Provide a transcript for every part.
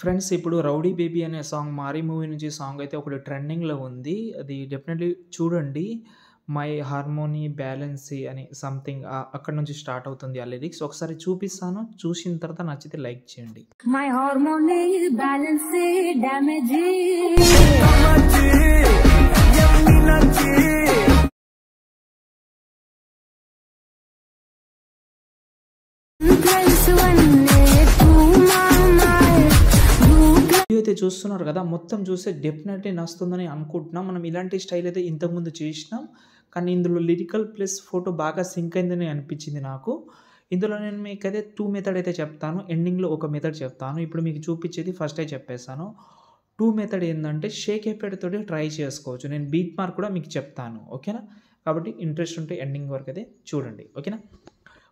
Friends ఇప్పుడు 'rowdy baby' అనే song 'మారి' మూవీ నుంచి సాంగ్ అయితే ఒకటి ట్రెండింగ్‌లో ఉంది. అది డెఫినెట్‌లీ చూడండి. 'మై హార్మోనీ బ్యాలెన్సీ' అని సంథింగ్ అక్కడి నుంచి స్టార్ట్ అవుతుంది ఆ లిరిక్స్. ఒకసారి చూపిస్తాను. చూసిన తర్వాత నచ్చితే లైక్ చేయండి. My hormone balance damage. Video అయితే చూస్తున్నారు కదా! మొత్తం చూస్తే డెఫినెట్‌లీ నచ్చుతుందని అనుకుంటున్నా. మనం ఇలాంటి స్టైల్ అయితే ఇంతకుముందు చేసినాం. కానీ ఇందులో లిరికల్ ప్లస్ ఫోటో బాగా సింక్ అయిందని అనిపించింది నాకు. ఇందులో నేను మీకైతే 2 మెథడ్ అయితే చెప్తాను. ఎండింగ్‌లో ఒక మెథడ్ చెప్తాను. ఇప్పుడు మీకు చూపించేది ఫస్టే చెప్పేసాను. 2 మెథడ్ ఏందంటే షేక్ ఎఫెక్ట్ తోటి ట్రై చేసుకోవచ్చు. నేను బీట్ మార్క్ కూడా మీకు చెప్తాను. ఓకేనా? కాబట్టి ఇంట్రెస్ట్ ఉంటే ఎండింగ్ వరకు అయితే చూడండి. ఓకేనా?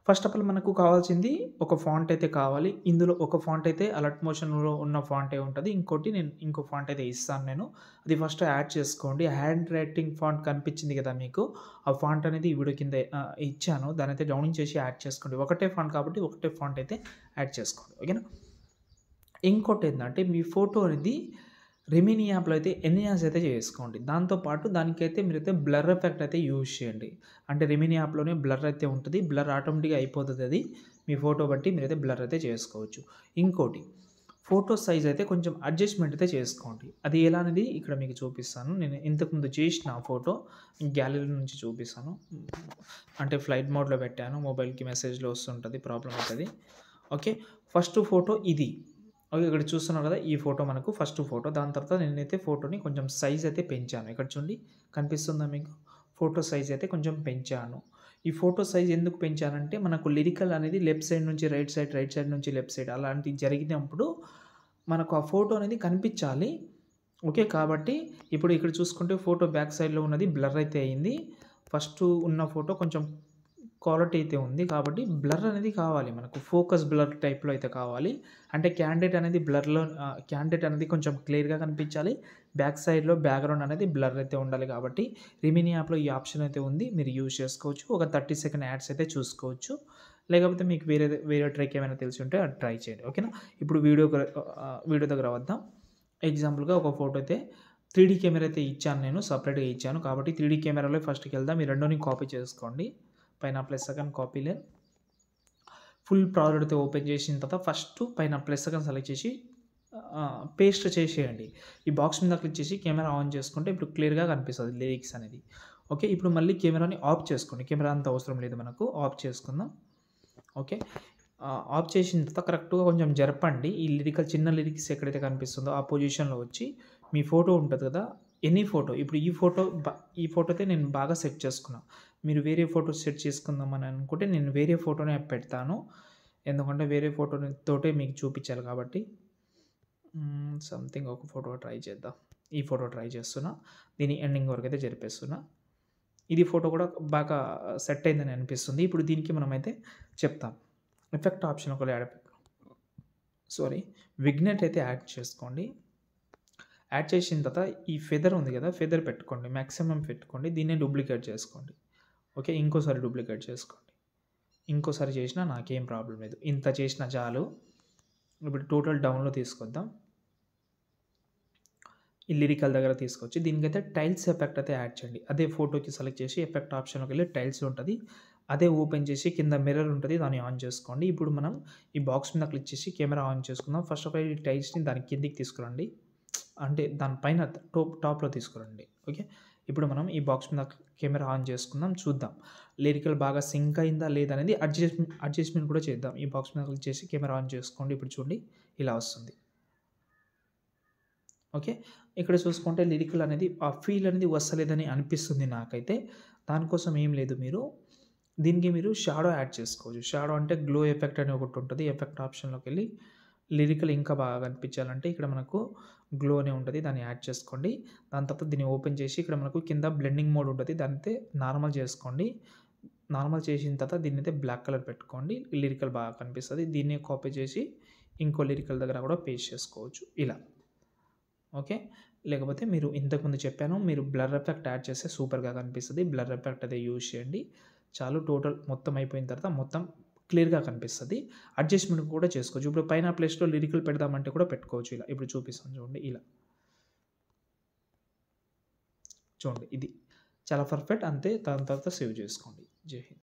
ఫస్ట్ ఆఫ్ ఆల్ మనకు కావాల్సింది ఒక ఫాంట్ అయితే కావాలి. ఇందులో ఒక ఫాంట్ అయితే అలర్ట్ మోషన్‌లో ఉన్న ఫాంటే ఉంటది. ఇంకోటి నేను ఇంకో ఫాంట్ అయితే ఇస్తాను నేను. అది ఫస్ట్ యాడ్ చేసుకోండి. హ్యాండ్ రైటింగ్ ఫాంట్ కనిపించింది కదా మీకు. ఆ ఫాంట్ అనేది ఈ వీడియో కింద ఇచ్చాను. దాన్నైతే డౌన్లోడ్ చేసి యాడ్ చేసుకోండి. ఒకటే ఫాంట్ కాబట్టి ఒకటే ఫాంట్ అయితే యాడ్ చేసుకోండి. ఓకేనా? ఇంకోటి ఏందంటే మీ ఫోటో అనేది రెమినీ యాప్‌లో అయితే ఎన్హాన్స్ అయితే చేసుకోండి. దాంతో పాటు దానికైతే మీరైతే బ్లర్ ఎఫెక్ట్ అయితే యూజ్ చేయండి. అంటే రెమినీ యాప్‌లోనే బ్లర్ అయితే ఉంటది. బ్లర్ ఆటోమేటిక్‌గా అయిపోతది అది. మీ ఫోటో బట్టి మీరైతే బ్లర్ అయితే చేసుకోవచ్చు. ఇంకోటి ఫోటో సైజ్ అయితే కొంచెం అడ్జస్ట్‌మెంట్ అయితే చేసుకోండి. అది ఎలా అనేది ఇక్కడ మీకు చూపిస్తాను. నేను ఇంతకుముందు చేసిన ఫోటో గ్యాలరీ నుంచి చూపిస్తాను. అంటే ఫ్లైట్ మోడ్‌లో పెట్టాను. మొబైల్‌కి మెసేజ్‌లో వస్తుంటది. ప్రాబ్లమ్ అవుతది. ఓకే. ఫస్ట్ ఫోటో ఇది. ఓకే. ఇక్కడ చూస్తున్నారు కదా! ఈ ఫోటో మనకు ఫస్ట్ ఫోటో. దాని తర్వాత నేనైతే ఫోటోని కొంచెం సైజ్ అయితే పెంచాను. ఇక్కడ చూడండి కనిపిస్తుందా మీకు? ఫోటో సైజ్ అయితే కొంచెం పెంచాను. ఈ ఫోటో సైజ్ ఎందుకు పెంచానంటే మనకు లిరికల్ అనేది లెఫ్ట్ సైడ్ నుంచి రైట్ సైడ్, రైట్ సైడ్ నుంచి లెఫ్ట్ సైడ్ అలాంటివి జరిగినప్పుడు మనకు ఆ ఫోటో అనేది కనిపించాలి. ఓకే. కాబట్టి ఇప్పుడు ఇక్కడ చూసుకుంటే ఫోటో బ్యాక్ సైడ్‌లో ఉన్నది బ్లర్ అయితే అయింది. ఫస్ట్ ఉన్న ఫోటో కొంచెం క్వాలిటీ అయితే ఉంది. కాబట్టి బ్లర్ అనేది కావాలి మనకు. ఫోకస్ బ్లర్ టైప్‌లో అయితే కావాలి. అంటే క్యాండిడేట్ అనేది క్యాండిడేట్ అనేది కొంచెం క్లియర్‌గా కనిపించాలి. బ్యాక్ సైడ్‌లో బ్యాక్‌గ్రౌండ్ అనేది బ్లర్ అయితే ఉండాలి కాబట్టి రిమినీ యాప్‌లో ఈ ఆప్షన్ అయితే ఉంది. మీరు యూజ్ చేసుకోవచ్చు. ఒక 30 సెకండ్ యాడ్స్ అయితే చూసుకోవచ్చు. లేకపోతే మీకు వేరే ట్రిక్ ఏమైనా తెలిసి ఉంటే అది ట్రై చేయండి. ఓకేనా? ఇప్పుడు వీడియో దగ్గర వద్దాం. ఎగ్జాంపుల్‌గా ఒక ఫోటో అయితే 3డీ కెమెరా అయితే ఇచ్చాను నేను. సెపరేట్‌గా ఇచ్చాను. కాబట్టి 3డీ కెమెరాలో ఫస్ట్‌కెళ్దాం. ఈ రెండుని కాపీ చేసుకోండి. పైన plus second copy lane full project అయితే ఓపెన్ చేసిన తర్వాత ఫస్ట్ పైన ప్లస్ సెకండ్ సెలెక్ట్ చేసి పేస్ట్ చేసేయండి. ఈ బాక్స్ మీద క్లిక్ చేసి కెమెరా ఆన్ చేసుకుంటే ఇప్పుడు క్లియర్‌గా కనిపిస్తది లిరిక్స్ అనేది. ఓకే. ఇప్పుడు మళ్ళీ కెమెరాని ఆఫ్ చేసుకోండి. కెమెరా అంత అవసరం లేదు మనకు. ఆఫ్ చేసుకుందాం. ఓకే. ఆఫ్ చేసిన తర్వాత కరెక్ట్‌గా కొంచెం జరపండి. ఈ చిన్న లిరిక్స్ ఎక్కడైతే కనిపిస్తుందో ఆ పొజిషన్‌లో వచ్చి మీ ఫోటో ఉంటది కదా! ఎనీ ఫోటో ఇప్పుడు ఈ ఫోటో అయితే నేను బాగా సెట్ చేసుకున్నా. మీరు వేరే ఫోటో సెట్ చేసుకుందామని అనుకుంటే నేను వేరే ఫోటోనే పెడతాను. ఎందుకంటే వేరే తోటే మీకు చూపించాలి కాబట్టి. సంథింగ్ ఒక ఫోటో ట్రై చేద్దాం. ఈ ఫోటో ట్రై చేస్తున్నా. దీని ఎండింగ్ వరకు అయితే జరిపేస్తున్నా. ఇది ఫోటో కూడా బాగా సెట్ అయిందని అనిపిస్తుంది. ఇప్పుడు దీనికి మనమైతే చెప్తాం. ఎఫెక్ట్ ఆప్షన్ ఒకవేళ విగ్నెట్ అయితే యాడ్ చేసుకోండి. యాడ్ చేసిన తర్వాత ఈ ఫెదర్ ఉంది కదా! ఫెదర్ పెట్టుకోండి. మాక్సిమం పెట్టుకోండి. దీన్నే డూప్లికేట్ చేసుకోండి. ఓకే. ఇంకోసారి డూప్లికేట్ చేసుకోండి. ఇంకోసారి చేసినా నాకేం ప్రాబ్లం లేదు. ఇంత చేసినా చాలు. ఇప్పుడు టోటల్ డౌన్‌లో తీసుకొద్దాం. ఈ లిరికల్ దగ్గర తీసుకొచ్చి దీనికైతే టైల్స్ ఎఫెక్ట్ అయితే యాడ్ చేయండి. అదే ఫోటోకి సెలెక్ట్ చేసి ఎఫెక్ట్ ఆప్షన్‌లోకి వెళ్ళి టైల్స్ ఉంటది. అదే ఓపెన్ చేసి కింద మిర్రర్ ఉంటది. దాన్ని ఆన్ చేసుకోండి. ఇప్పుడు మనం ఈ బాక్స్ మీద క్లిక్ చేసి కెమెరా ఆన్ చేసుకుందాం. ఫస్ట్ ఆఫ్ ఆల్ ఈ టైల్స్‌ని దాని కిందికి తీసుకురండి. అంటే దాని పైన టాప్‌లో తీసుకురండి. ఓకే. ఇప్పుడు మనం ఈ బాక్స్ మీద కెమెరా ఆన్ చేసుకుందాం. చూద్దాం. లిరికల్ బాగా సింక్ అయిందా లేదా అనేది అడ్జస్ట్‌మెంట్ కూడా చేద్దాం. ఈ బాక్స్ మీద క్లిక్ చేసి కెమెరా ఆన్ చేసుకోండి. ఇప్పుడు చూడండి ఇలా వస్తుంది. ఓకే. ఇక్కడ చూసుకుంటే లిరికల్ అనేది ఆ ఫీల్ అనేది వస్తలేదని అనిపిస్తుంది నాకైతే. దానికోసం ఏం లేదు దీనికి మీరు షాడో యాడ్ చేసుకోవచ్చు. షాడో అంటే గ్లో ఎఫెక్ట్ అని ఒకటి ఉంటది. ఎఫెక్ట్ ఆప్షన్‌లోకి వెళ్ళి లిరికల్ ఇంకా బాగా కనిపించాలంటే ఇక్కడ మనకు గ్లో అని ఉంటది. దాన్ని యాడ్ చేసుకోండి. దాని తర్వాత దీన్ని ఓపెన్ చేసి ఇక్కడ మనకు కింద బ్లెండింగ్ మోడ్ ఉంటది. దాన్నైతే నార్మల్ చేసుకోండి. నార్మల్ చేసిన తర్వాత దీన్నైతే బ్లాక్ కలర్ పెట్టుకోండి. లిరికల్ బాగా కనిపిస్తది. దీన్నే కాపీ చేసి ఇంకో లిరికల్ దగ్గర కూడా పేస్ట్ చేసుకోవచ్చు ఇలా. ఓకే. లేకపోతే మీరు ఇంతకుముందు చెప్పాను. మీరు బ్లర్ ఎఫెక్ట్ యాడ్ చేస్తే సూపర్‌గా కనిపిస్తది. బ్లర్ ఎఫెక్ట్ అయితే యూజ్ చేయండి. చాలు టోటల్ మొత్తం అయిపోయిన తర్వాత మొత్తం క్లియర్‌గా కనిపిస్తది. అడ్జస్ట్‌మెంట్ కూడా చేసుకోవచ్చు. ఇప్పుడు పైన ప్లేస్‌లో లిరికల్ పెడదామంటే కూడా పెట్టుకోవచ్చు ఇలా. ఇప్పుడు చూపిస్తాను చూడండి ఇలా. చూడండి ఇది. చాలా పర్ఫెక్ట్ అంతే. దాని తర్వాత సేవ్ చేసుకోండి. జై హింద్.